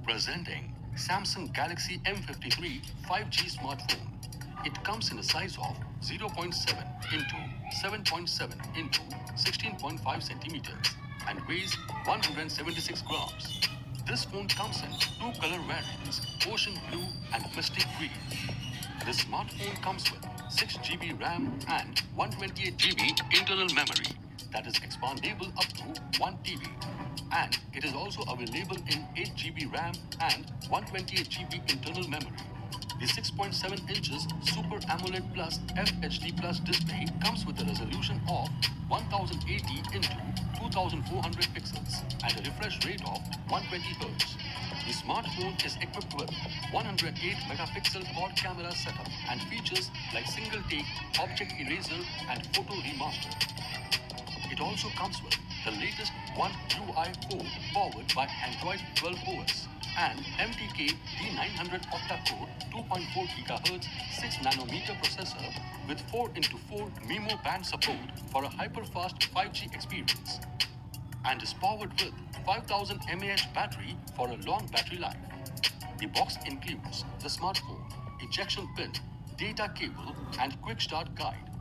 Presenting Samsung Galaxy M53 5G smartphone. It comes in a size of 0.7 into 7.7 into 16.5 centimeters and weighs 176 grams. This phone comes in two color variants, ocean blue and mystic green. The smartphone comes with 6 GB RAM and 128 GB internal memory that is expandable up to 1 TB. And it is also available in 8 GB RAM and 128 GB internal memory. The 6.7 inches Super AMOLED Plus FHD Plus display comes with a resolution of 1080 into 2400 pixels and a refresh rate of 120 Hz. The smartphone is equipped with 108 megapixel quad camera setup and features like single take, object eraser, and photo remaster. It also comes with the latest One UI 4 powered by Android 12 OS and MTK D900 octa-core 2.4 GHz 6 nanometer processor with 4x4 MIMO band support for a hyper-fast 5G experience and is powered with 5000 mAh battery for a long battery life. The box includes the smartphone, ejection pin, data cable, and quick start guide.